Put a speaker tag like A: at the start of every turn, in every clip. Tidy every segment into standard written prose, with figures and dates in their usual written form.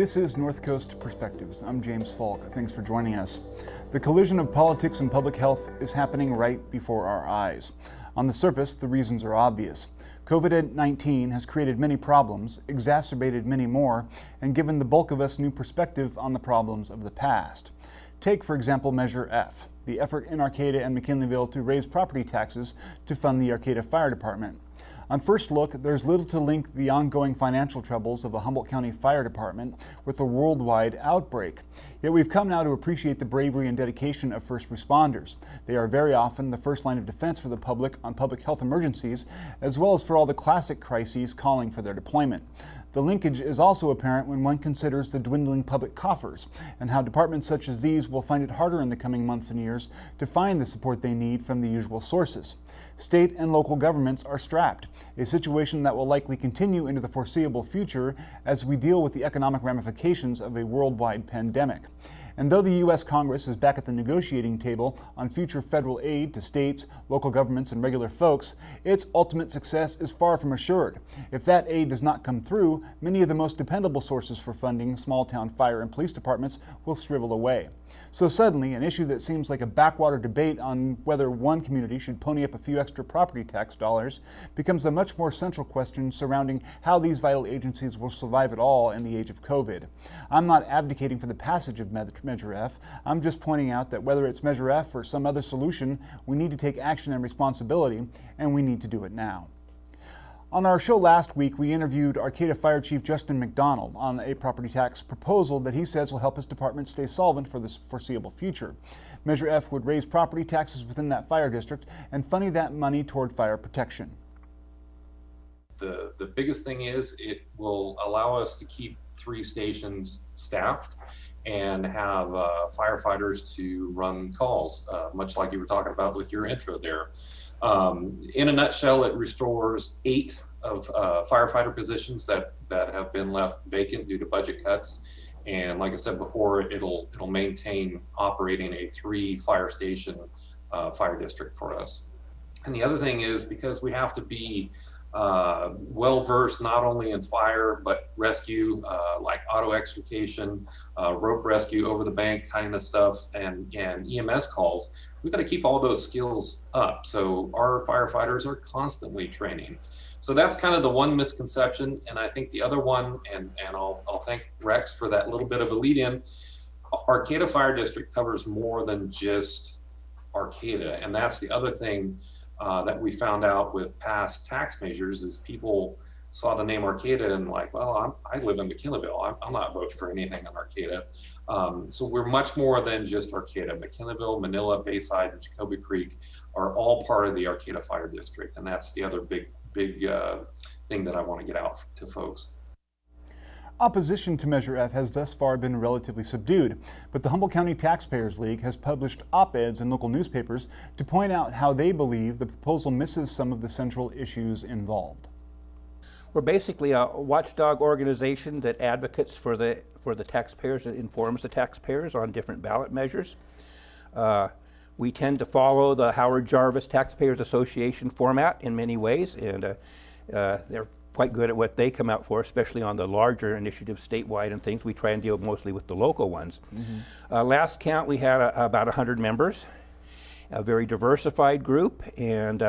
A: This is North Coast Perspectives. I'm James Faulk. Thanks for joining us. The collision of politics and public health is happening right before our eyes. On the surface, the reasons are obvious. COVID-19 has created many problems, exacerbated many more, and given the bulk of us new perspective on the problems of the past. Take, for example, Measure F, the effort in Arcata and Mckinleyville to raise property taxes to fund the Arcata Fire Department. On first look, there's little to link the ongoing financial troubles of a Humboldt County Fire Department with a worldwide outbreak. Yet we've come now to appreciate the bravery and dedication of first responders. They are very often the first line of defense for the public on public health emergencies, as well as for all the classic crises calling for their deployment. The linkage is also apparent when one considers the dwindling public coffers and how departments such as these will find it harder in the coming months and years to find the support they need from the usual sources. State and local governments are strapped, a situation that will likely continue into the foreseeable future as we deal with the economic ramifications of a worldwide pandemic. And though the U.S. Congress is back at the negotiating table on future federal aid to states, local governments, and regular folks, its ultimate success is far from assured. If that aid does not come through, many of the most dependable sources for funding small-town fire and police departments will shrivel away. So suddenly, an issue that seems like a backwater debate on whether one community should pony up a few extra property tax dollars becomes a much more central question surrounding how these vital agencies will survive at all in the age of COVID. I'm not advocating for the passage of Measure F. I'm just pointing out that whether it's Measure F or some other solution, we need to take action and responsibility, and we need to do it now. On our show last week, we interviewed Arcata Fire Chief Justin Mcdonald on a property tax proposal that he says will help his department stay solvent for the foreseeable future. Measure F would raise property taxes within that fire district and funnel that money toward fire protection.
B: The biggest thing is it will allow us to keep 3 stations staffed and have firefighters to run calls, much like you were talking about with your intro there. In a nutshell, it restores 8 of firefighter positions that have been left vacant due to budget cuts. And like I said before, it'll maintain operating a 3 fire station fire district for us. And the other thing is, because we have to be well-versed not only in fire but rescue, like auto extrication, rope rescue, over the bank kind of stuff, and EMS calls, we've got to keep all those skills up. So our firefighters are constantly training. So that's kind of the one misconception. And I think the other one, and I'll thank Rex for that little bit of a lead in, Arcata Fire District covers more than just Arcata. And that's the other thing that we found out with past tax measures is people saw the name Arcata and like, well, I live in Mckinleyville. I'm not voting for anything on Arcata. So we're much more than just Arcata. Mckinleyville, Manila, Bayside, and Jacoby Creek are all part of the Arcata Fire District. And that's the other big thing that I want to get out to folks.
A: Opposition to Measure F has thus far been relatively subdued, but the Humboldt County Taxpayers League has published op-eds in local newspapers to point out how they believe the proposal misses some of the central issues involved.
C: We're basically a watchdog organization that advocates for the taxpayers and informs the taxpayers on different ballot measures. We tend to follow the Howard Jarvis Taxpayers Association format in many ways, and they're quite good at what they come out for, especially on the larger initiatives statewide and things. We try and deal mostly with the local ones. Mm-hmm. Last count, we had about 100 members, a very diversified group, and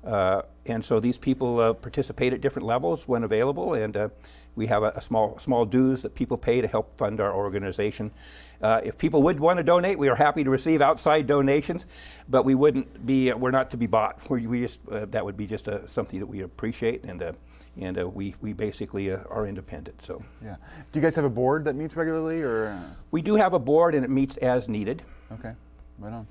C: so these people participate at different levels when available, and we have a small dues that people pay to help fund our organization. If people would want to donate, we are happy to receive outside donations, but we're not to be bought. That would be just something that we appreciate, and we basically are independent. So
A: yeah. Do you guys have a board that meets regularly, or?
C: We do have a board, and it meets as needed.
A: Okay, right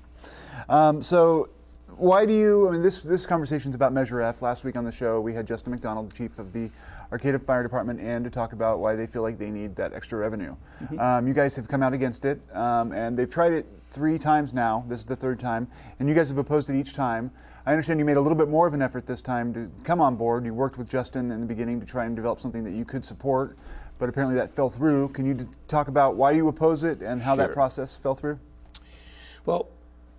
A: on. So why do you, this conversation's about Measure F. Last week on the show, we had Justin Mcdonald, the chief of the Arcata Fire Department, and to talk about why they feel like they need that extra revenue. Mm-hmm. You guys have come out against it, and they've tried it 3 times now. This is the 3rd time, and you guys have opposed it each time. I understand you made a little bit more of an effort this time to come on board. You worked with Justin in the beginning to try and develop something that you could support, but apparently that fell through. Can you talk about why you oppose it and how that process fell through?
C: Well,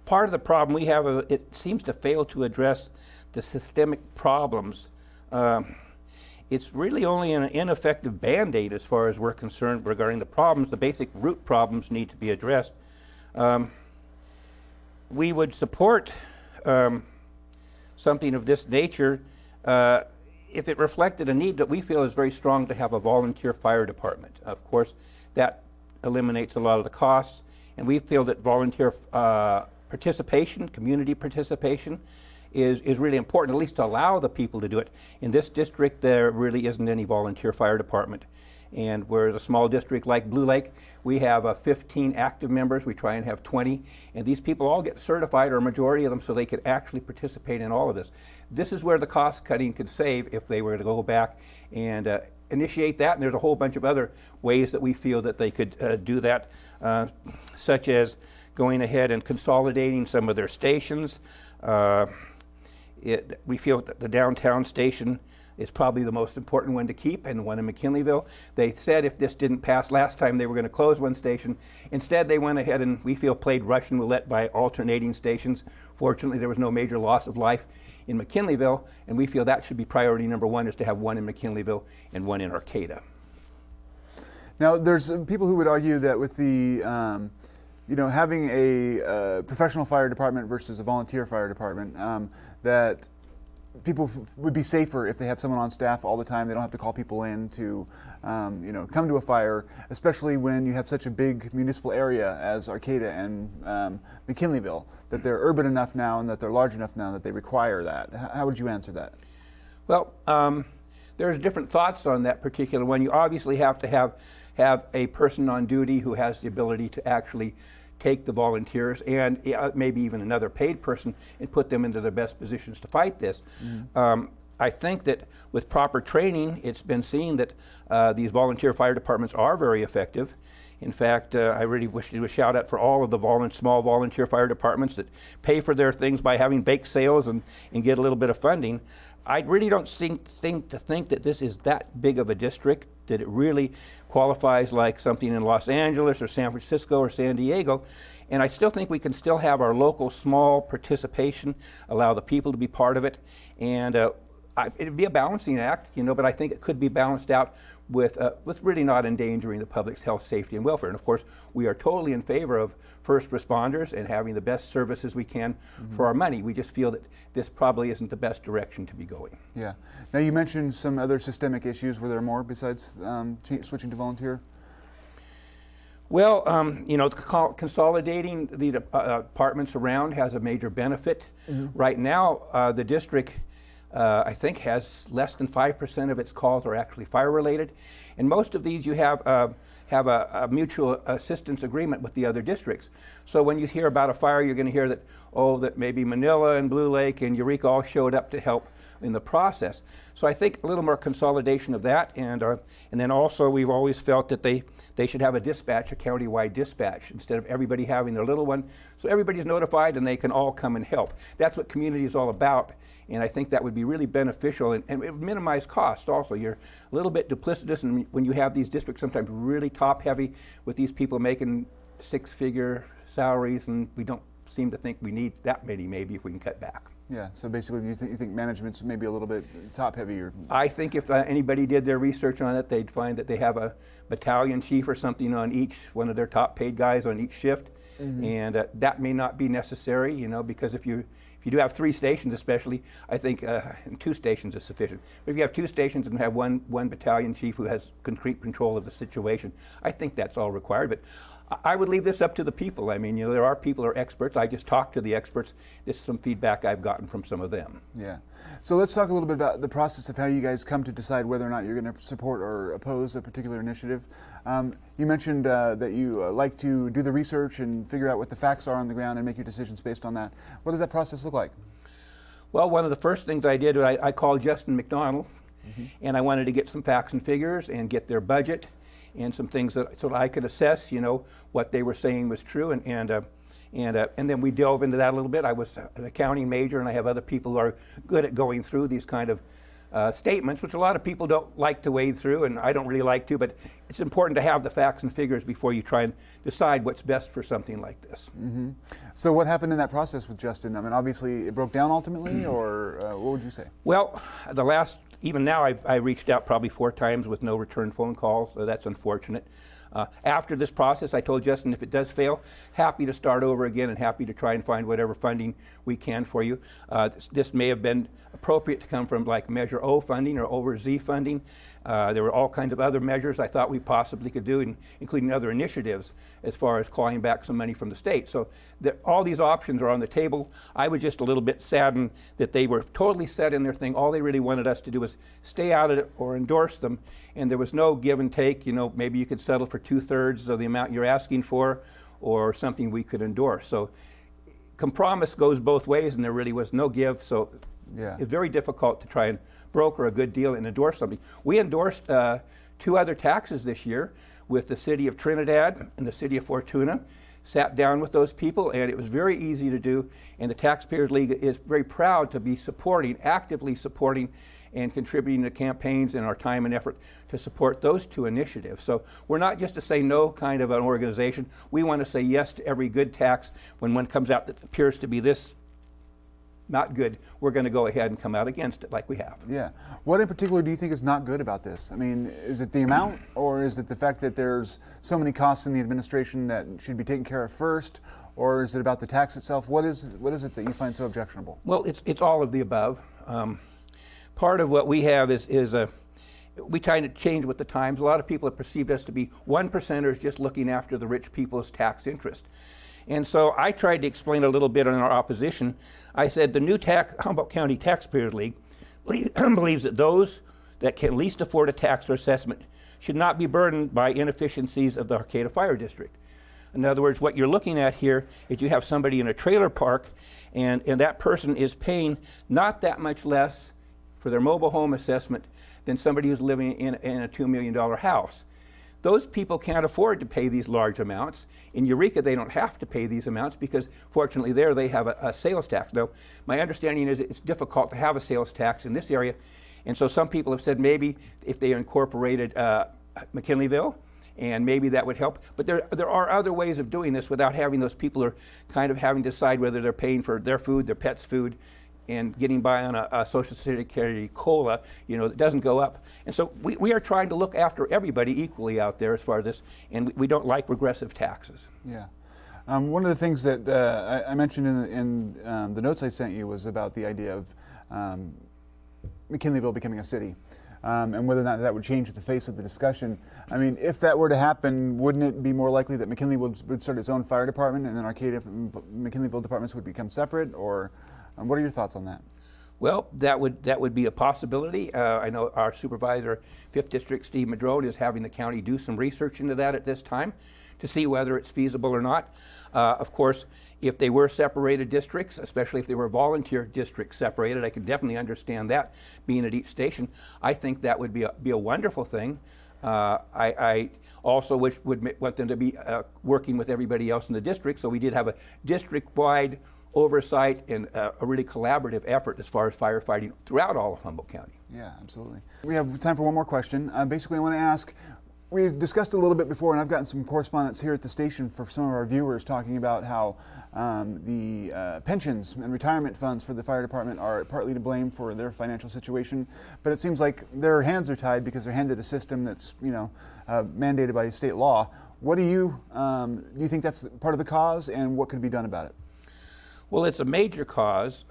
C: part of the problem we have, it seems to fail to address the systemic problems it's really only an ineffective Band-Aid as far as we're concerned regarding the problems. The basic root problems need to be addressed. We would support something of this nature if it reflected a need that we feel is very strong to have a volunteer fire department. Of course, that eliminates a lot of the costs, and we feel that volunteer participation, community participation, is really important, at least to allow the people to do it. In this district, there really isn't any volunteer fire department. And whereas a small district like Blue Lake, we have 15 active members, we try and have 20, and these people all get certified, or a majority of them, so they could actually participate in all of this. This is where the cost cutting could save if they were to go back and initiate that, and there's a whole bunch of other ways that we feel that they could do that, such as going ahead and consolidating some of their stations. We feel that the downtown station is probably the most important one to keep, and one in McKinleyville. They said if this didn't pass last time, they were going to close one station. Instead, they went ahead and, we feel, played Russian roulette by alternating stations. Fortunately, there was no major loss of life in McKinleyville, and we feel that should be priority number one, is to have one in McKinleyville and one in Arcata.
A: Now, there's people who would argue that with the having a professional fire department versus a volunteer fire department, that people would be safer if they have someone on staff all the time. They don't have to call people in to, come to a fire, especially when you have such a big municipal area as Arcata and McKinleyville, that they're urban enough now and that they're large enough now that they require that. How would you answer that?
C: Well, there's different thoughts on that particular one. You obviously have to have a person on duty who has the ability to actually take the volunteers and maybe even another paid person and put them into the best positions to fight this. I think that with proper training, it's been seen that these volunteer fire departments are very effective. In fact, I really wish to do a shout out for all of the small volunteer fire departments that pay for their things by having bake sales and get a little bit of funding. I really don't think that this is that big of a district, that it really qualifies like something in Los Angeles or San Francisco or San Diego. And I still think we can still have our local small participation, allow the people to be part of it. And it'd be a balancing act, but I think it could be balanced out with really not endangering the public's health, safety, and welfare. And of course, we are totally in favor of first responders and having the best services we can for our money. We just feel that this probably isn't the best direction to be going. Yeah.
A: Now, you mentioned some other systemic issues. Were there more besides switching to volunteer?
C: Well, consolidating the departments around has a major benefit. Right now, the district I think has less than 5% of its calls are actually fire related, and most of these you have a mutual assistance agreement with the other districts. So when you hear about a fire, you're going to hear that that maybe Manila and Blue Lake and Eureka all showed up to help in the process. So I think a little more consolidation of that, and then also we've always felt that they should have a dispatch, a county-wide dispatch, instead of everybody having their little one. So everybody's notified and they can all come and help. That's what community is all about. And I think that would be really beneficial, and it would minimize cost also. You're a little bit duplicitous, and when you have these districts sometimes really top heavy with these people making six-figure salaries, and we don't seem to think we need that many maybe if we can cut back.
A: Yeah, so basically you think management's maybe a little bit top heavy?
C: I think if anybody did their research on it, they'd find that they have a battalion chief or something on each, one of their top paid guys on each shift. And that may not be necessary, because if you do have 3 stations especially, I think 2 stations is sufficient. But if you have 2 stations and have one battalion chief who has concrete control of the situation, I think that's all required. But I would leave this up to the people. I mean, there are people who are experts. I just talked to the experts. This is some feedback I've gotten from some of them.
A: Yeah. So let's talk a little bit about the process of how you guys come to decide whether or not you're going to support or oppose a particular initiative. You mentioned that you like to do the research and figure out what the facts are on the ground and make your decisions based on that. What does that process look like?
C: Well, one of the first things I did, I called Justin Mcdonald, and I wanted to get some facts and figures and get their budget and some things so that I could assess, what they were saying was true, and then we delve into that a little bit. I was an accounting major, and I have other people who are good at going through these kind of statements, which a lot of people don't like to wade through, and I don't really like to, but it's important to have the facts and figures before you try and decide what's best for something like this.
A: So what happened in that process with Justin? I mean, obviously it broke down ultimately, or what would you say?
C: Well, the last even now, I reached out probably 4 times with no return phone calls, so that's unfortunate. After this process, I told Justin, if it does fail, happy to start over again and happy to try and find whatever funding we can for you. This may have been appropriate to come from like Measure O funding or over Z funding. There were all kinds of other measures I thought we possibly could do, including other initiatives as far as clawing back some money from the state. So all these options are on the table. I was just a little bit saddened that they were totally set in their thing. All they really wanted us to do was stay out of it or endorse them, and there was no give and take. You know, maybe you could settle for 2/3 of the amount you're asking for, or something we could endorse. So compromise goes both ways, and there really was no give. So
A: yeah,
C: it's very difficult to try and broker a good deal and endorse something. We endorsed 2 other taxes this year with the city of Trinidad and the city of Fortuna. Sat down with those people, and it was very easy to do. And the Taxpayers League is very proud to be supporting, actively supporting, and contributing to campaigns and our time and effort to support those 2 initiatives. So we're not just a say no kind of an organization. We want to say yes to every good tax. When one comes out that appears to be this not good, we're going to go ahead and come out against it like we have.
A: Yeah. What in particular do you think is not good about this? I mean, is it the amount, or is it the fact that there's so many costs in the administration that should be taken care of first, or is it about the tax itself? What is it that you find so objectionable?
C: Well, it's all of the above. Part of what we have is we try to change with the times. A lot of people have perceived us to be 1%ers just looking after the rich people's tax interest. And so I tried to explain a little bit on our opposition. I said the new Humboldt County Taxpayers League believes that those that can least afford a tax or assessment should not be burdened by inefficiencies of the Arcata Fire District. In other words, what you're looking at here is you have somebody in a trailer park, and that person is paying not that much less for their mobile home assessment than somebody who's living in a $2 million house. Those people can't afford to pay these large amounts. In Eureka, they don't have to pay these amounts because, fortunately, there they have a sales tax. Now, my understanding is it's difficult to have a sales tax in this area, and so some people have said maybe if they incorporated Mckinleyville, and maybe that would help. But there are other ways of doing this without having those people are kind of having to decide whether they're paying for their food, their pet's food, and getting by on a Social Security COLA, you know, that doesn't go up. And so we are trying to look after everybody equally out there as far as this, and we don't like regressive taxes.
A: Yeah. One of the things that I mentioned in the notes I sent you was about the idea of McKinleyville becoming a city, and whether or not that would change the face of the discussion. I mean, if that were to happen, wouldn't it be more likely that McKinley would start its own fire department and then Arcata McKinleyville departments would become separate, or what are your thoughts on that?
C: Well, that would be a possibility. I know our supervisor, 5th District, Steve Madrone, is having the county do some research into that at this time to see whether it's feasible or not. Of course, if they were separated districts, especially if they were volunteer districts separated, I can definitely understand that being at each station. I think that would be a wonderful thing. I also would want them to be working with everybody else in the district, so we did have a district-wide oversight and a really collaborative effort as far as firefighting throughout all of Humboldt County.
A: Yeah, absolutely. We have time for one more question. Basically, I want to ask, we discussed a little bit before, and I've gotten some correspondence here at the station for some of our viewers talking about how the pensions and retirement funds for the fire department are partly to blame for their financial situation, but it seems like their hands are tied because they're handed a system that's, you know, mandated by state law. What do you think that's part of the cause, and what could be done about it?
C: Well, it's a major cause.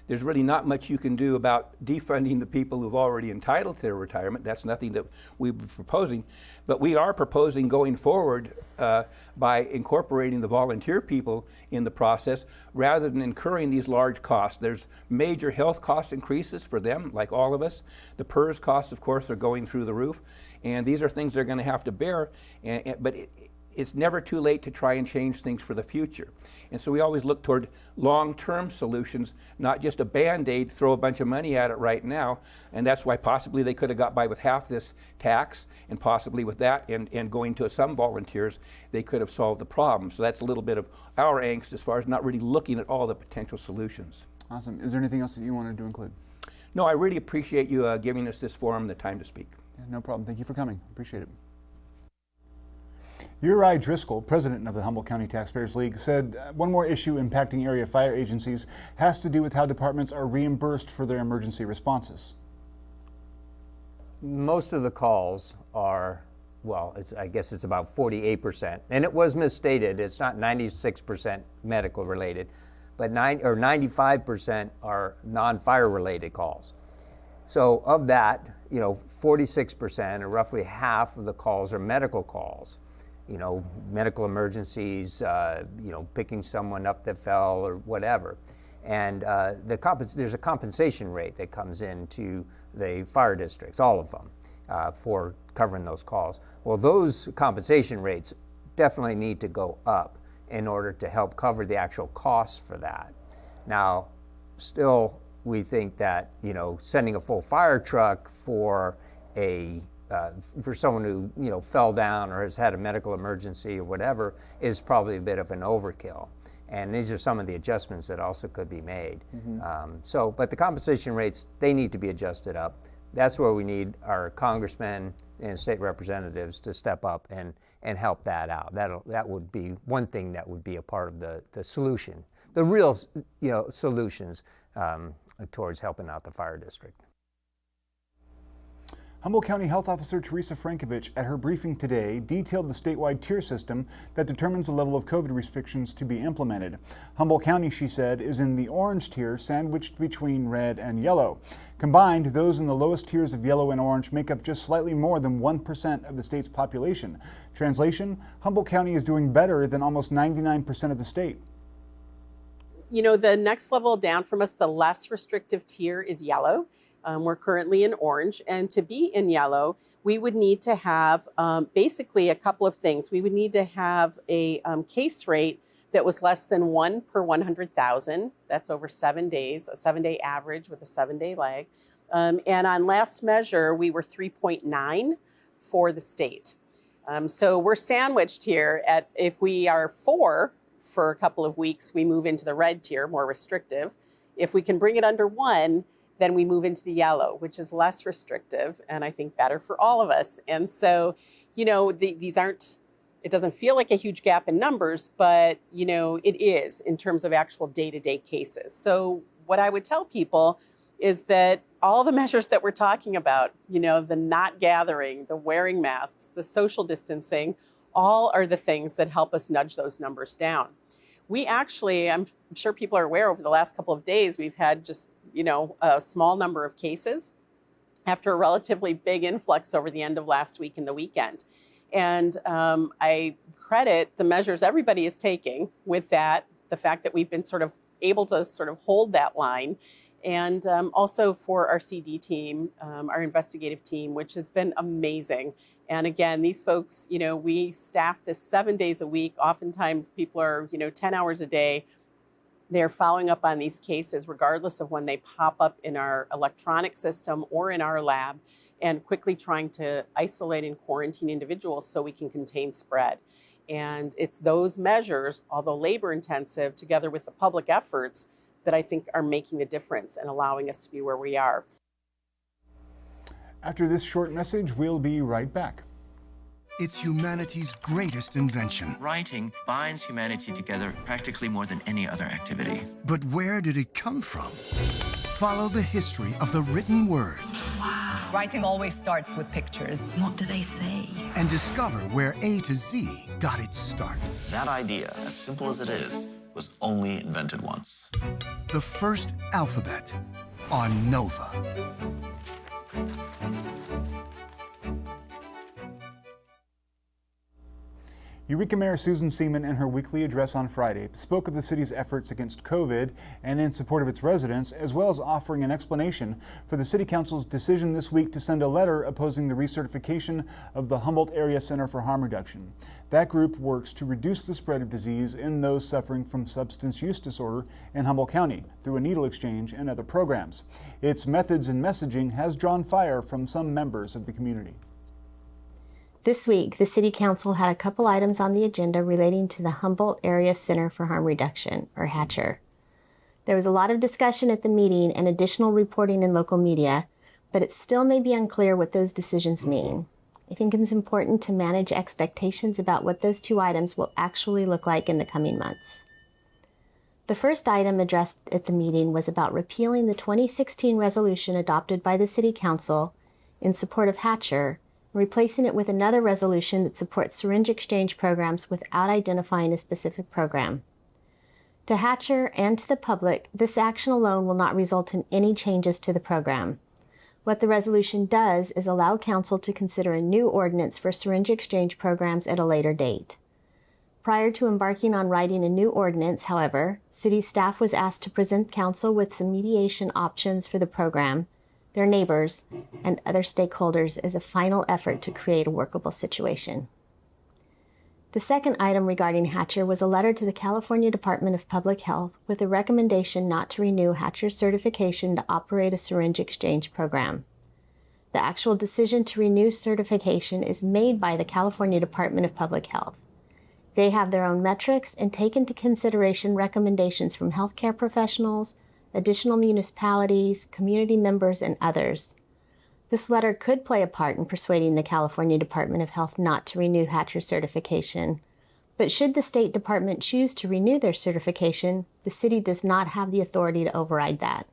C: There's really not much you can do about defunding the people who've already entitled to their retirement. That's nothing that we're proposing. But we are proposing going forward by incorporating the volunteer people in the process rather than incurring these large costs. There's major health cost increases for them, like all of us. The PERS costs, of course, are going through the roof. And these are things they're going to have to bear. But it's never too late to try and change things for the future. And so we always look toward long-term solutions, not just a Band-Aid, throw a bunch of money at it right now. And that's why possibly they could have got by with half this tax, and possibly with that and going to some volunteers, they could have solved the problem. So that's a little bit of our angst as far as not really looking at all the potential solutions.
A: Awesome. Is there anything else that you wanted to include?
C: No, I really appreciate you giving us this forum and the time to speak.
A: Yeah, no problem. Thank you for coming. Appreciate it. Uri Driscoll, president of the Humboldt County Taxpayers League, said one more issue impacting area fire agencies has to do with how departments are reimbursed for their emergency responses.
D: most of the calls are, well, I guess it's about 48%. And it was misstated. It's not 96% medical related, but 95% are non-fire related calls. So of that, 46%, or roughly half of the calls are medical calls. Medical emergencies, picking someone up that fell or whatever. And there's a compensation rate that comes into the fire districts, all of them, for covering those calls. Well, those compensation rates definitely need to go up in order to help cover the actual costs for that. Now, still, we think that sending a full fire truck for someone who fell down or has had a medical emergency or whatever is probably a bit of an overkill. And these are some of the adjustments that also could be made. Mm-hmm. But the compensation rates, they need to be adjusted up. That's where we need our congressmen and state representatives to step up and help that out. That would be one thing that would be a part of the solution, the real solutions towards helping out the fire district.
A: Humboldt County Health Officer Teresa Frankovich at her briefing today detailed the statewide tier system that determines the level of COVID restrictions to be implemented. Humboldt County, she said, is in the orange tier, sandwiched between red and yellow. Combined, those in the lowest tiers of yellow and orange make up just slightly more than 1% of the state's population. Translation, Humboldt County is doing better than almost 99% of the state.
E: The next level down from us, the less restrictive tier, is yellow. We're currently in orange, and to be in yellow, we would need to have basically a couple of things. We would need to have a case rate that was less than 1 per 100,000. That's over 7 days, a 7-day average with a 7-day lag. And on last measure, we were 3.9 for the state. So we're sandwiched here at, if we are 4 for a couple of weeks, we move into the red tier, more restrictive. If we can bring it under 1, then we move into the yellow, which is less restrictive and I think better for all of us. And so, these aren't, it doesn't feel like a huge gap in numbers, but, it is in terms of actual day-to-day cases. So what I would tell people is that all the measures that we're talking about, the not gathering, the wearing masks, the social distancing, all are the things that help us nudge those numbers down. We actually, I'm sure people are aware, over the last couple of days, we've had just a small number of cases after a relatively big influx over the end of last week and the weekend. And I credit the measures everybody is taking with that, the fact that we've been sort of able to sort of hold that line. And also for our CD team, our investigative team, which has been amazing. And again, these folks, we staff this 7 days a week. Oftentimes people are, 10 hours a day. They're following up on these cases regardless of when they pop up in our electronic system or in our lab, and quickly trying to isolate and quarantine individuals so we can contain spread. And it's those measures, although labor intensive, together with the public efforts, that I think are making the difference and allowing us to be where we are.
A: After this short message, we'll be right back.
F: It's humanity's greatest invention.
G: Writing binds humanity together practically more than any other activity.
F: But where did it come from? Follow the history of the written word.
H: Wow. Writing always starts with pictures. What do they say?
F: And discover where A to Z got its start.
G: That idea, as simple as it is, was only invented once.
F: The first alphabet on Nova.
A: Eureka Mayor Susan Seaman, in her weekly address on Friday, spoke of the city's efforts against COVID and in support of its residents, as well as offering an explanation for the City Council's decision this week to send a letter opposing the recertification of the Humboldt Area Center for Harm Reduction. That group works to reduce the spread of disease in those suffering from substance use disorder in Humboldt County through a needle exchange and other programs. Its methods and messaging has drawn fire from some members of the community.
I: This week, the City Council had a couple items on the agenda relating to the Humboldt Area Center for Harm Reduction, or HACHR. There was a lot of discussion at the meeting and additional reporting in local media, but it still may be unclear what those decisions mean. I think it's important to manage expectations about what those two items will actually look like in the coming months. The first item addressed at the meeting was about repealing the 2016 resolution adopted by the City Council in support of HACHR, replacing it with another resolution that supports syringe exchange programs without identifying a specific program. To HACHR and to the public, this action alone will not result in any changes to the program. What the resolution does is allow Council to consider a new ordinance for syringe exchange programs at a later date. Prior to embarking on writing a new ordinance, however, City staff was asked to present Council with some mediation options for the program, their neighbors, and other stakeholders as a final effort to create a workable situation. The second item regarding HACHR was a letter to the California Department of Public Health with a recommendation not to renew HACHR's certification to operate a syringe exchange program. The actual decision to renew certification is made by the California Department of Public Health. They have their own metrics and take into consideration recommendations from healthcare professionals, additional municipalities, community members, and others. This letter could play a part in persuading the California Department of Health not to renew HACHR certification, but should the State Department choose to renew their certification, the City does not have the authority to override that.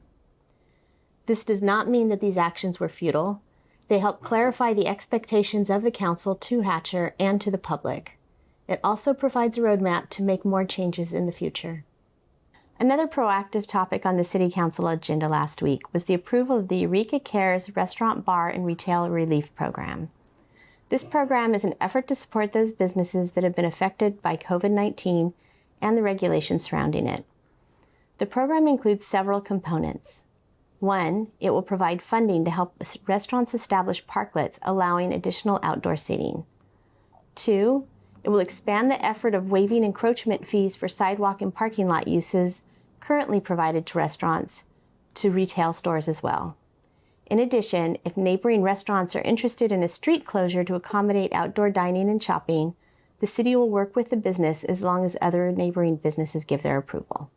I: This does not mean that these actions were futile. They help clarify the expectations of the Council to HACHR and to the public. It also provides a roadmap to make more changes in the future. Another proactive topic on the City Council agenda last week was the approval of the Eureka Cares Restaurant, Bar, and Retail Relief Program. This program is an effort to support those businesses that have been affected by COVID-19 and the regulations surrounding it. The program includes several components. One, it will provide funding to help restaurants establish parklets, allowing additional outdoor seating. Two, it will expand the effort of waiving encroachment fees for sidewalk and parking lot uses currently provided to restaurants to retail stores as well. In addition, if neighboring restaurants are interested in a street closure to accommodate outdoor dining and shopping, the City will work with the business as long as other neighboring businesses give their approval.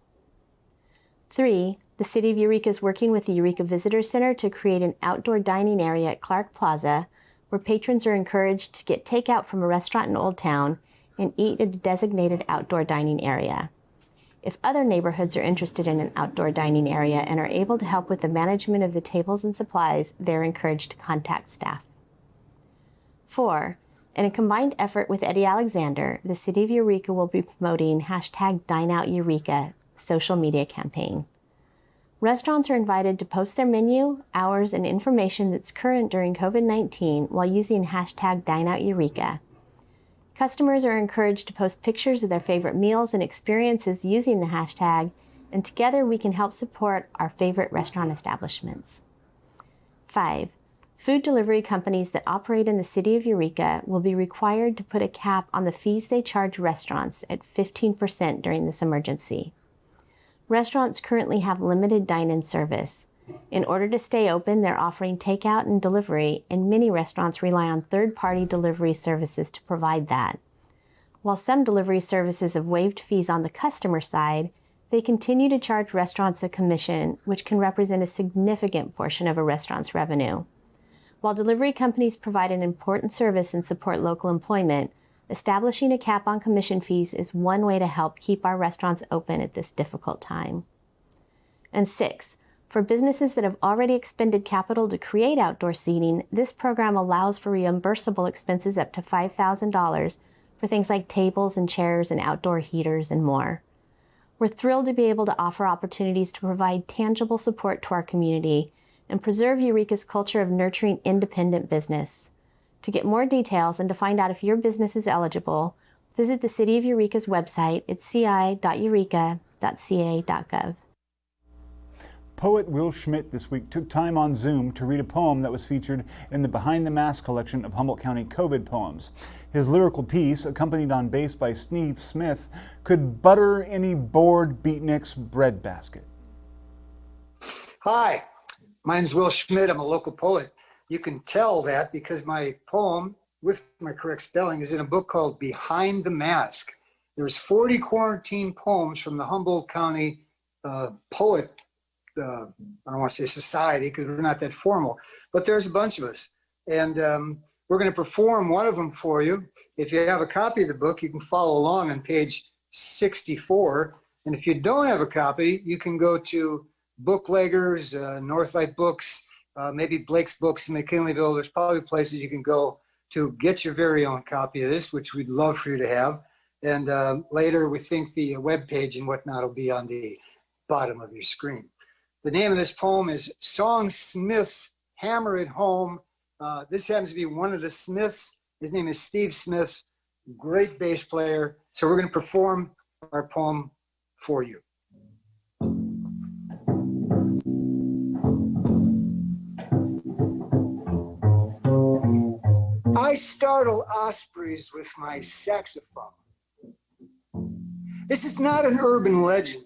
I: 3, the City of Eureka is working with the Eureka Visitor Center to create an outdoor dining area at Clark Plaza where patrons are encouraged to get takeout from a restaurant in Old Town and eat at a designated outdoor dining area. If other neighborhoods are interested in an outdoor dining area and are able to help with the management of the tables and supplies, they're encouraged to contact staff. 4, in a combined effort with Eddie Alexander, the City of Eureka will be promoting #DineOutEureka social media campaign. Restaurants are invited to post their menu, hours, and information that's current during COVID-19 while using #DineOutEureka. Customers are encouraged to post pictures of their favorite meals and experiences using the hashtag, and together we can help support our favorite restaurant establishments. 5, food delivery companies that operate in the City of Eureka will be required to put a cap on the fees they charge restaurants at 15% during this emergency. Restaurants currently have limited dine-in service. In order to stay open, they're offering takeout and delivery, and many restaurants rely on third-party delivery services to provide that. While some delivery services have waived fees on the customer side, they continue to charge restaurants a commission, which can represent a significant portion of a restaurant's revenue. While delivery companies provide an important service and support local employment, establishing a cap on commission fees is one way to help keep our restaurants open at this difficult time. And 6, for businesses that have already expended capital to create outdoor seating, this program allows for reimbursable expenses up to $5,000 for things like tables and chairs and outdoor heaters and more. We're thrilled to be able to offer opportunities to provide tangible support to our community and preserve Eureka's culture of nurturing independent business. To get more details and to find out if your business is eligible, visit the City of Eureka's website at ci.eureka.ca.gov.
A: Poet Will Schmidt this week took time on Zoom to read a poem that was featured in the Behind the Mask collection of Humboldt County COVID poems. His lyrical piece, accompanied on bass by Steve Smith, could butter any bored beatnik's breadbasket.
J: Hi, my name is Will Schmidt. I'm a local poet. You can tell that because my poem, with my correct spelling, is in a book called Behind the Mask. There's 40 quarantine poems from the Humboldt County poet, I don't want to say society because we're not that formal, but there's a bunch of us. And we're going to perform one of them for you. If you have a copy of the book, you can follow along on page 64. And if you don't have a copy, you can go to Bookleggers, Northlight Books, maybe Blake's Books in McKinleyville. There's probably places you can go to get your very own copy of this, which we'd love for you to have. And later, we think the webpage and whatnot will be on the bottom of your screen. The name of this poem is Song Smith's Hammer at Home. This happens to be one of the Smiths. His name is Steve Smith, great bass player. So we're going to perform our poem for you. I startle ospreys with my saxophone. This is not an urban legend.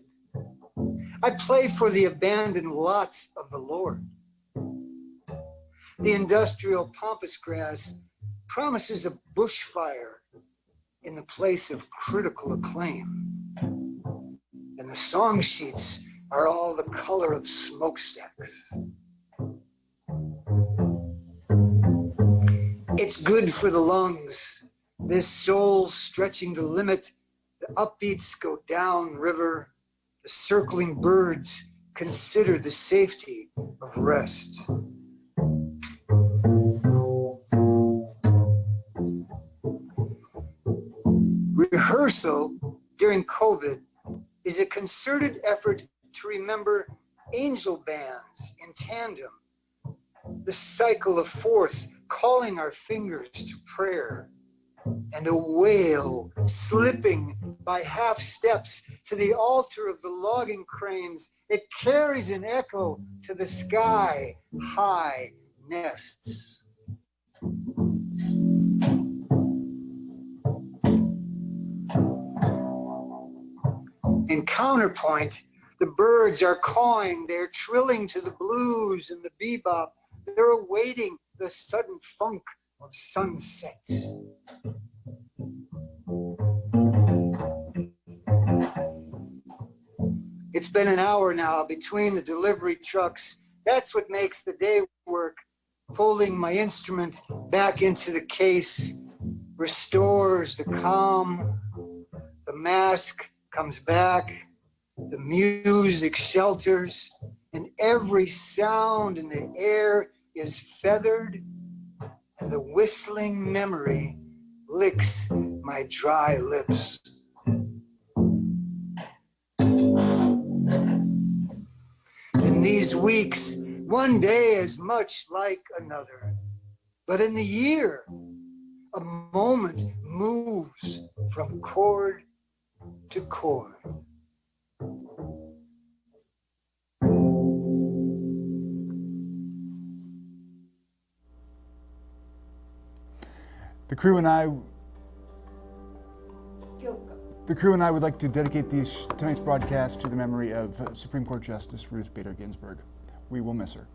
J: I play for the abandoned lots of the Lord. The industrial pampas grass promises a bushfire in the place of critical acclaim. And the song sheets are all the color of smokestacks. It's good for the lungs, this soul stretching the limit. The upbeats go down river. The circling birds consider the safety of rest. Rehearsal during COVID is a concerted effort to remember angel bands in tandem, the cycle of force calling our fingers to prayer, and a wail slipping by half steps to the altar of the logging cranes. It carries an echo to the sky high nests. In counterpoint, the birds are cawing, they're trilling to the blues and the bebop. They're awaiting the sudden funk of sunset. It's been an hour now between the delivery trucks. That's what makes the day work. Folding my instrument back into the case restores the calm. The mask comes back. The music shelters, and every sound in the air is feathered, and the whistling memory licks my dry lips. In these weeks, one day is much like another, but in the year, a moment moves from chord to chord.
A: The crew and I would like to dedicate tonight's broadcast to the memory of Supreme Court Justice Ruth Bader Ginsburg. We will miss her.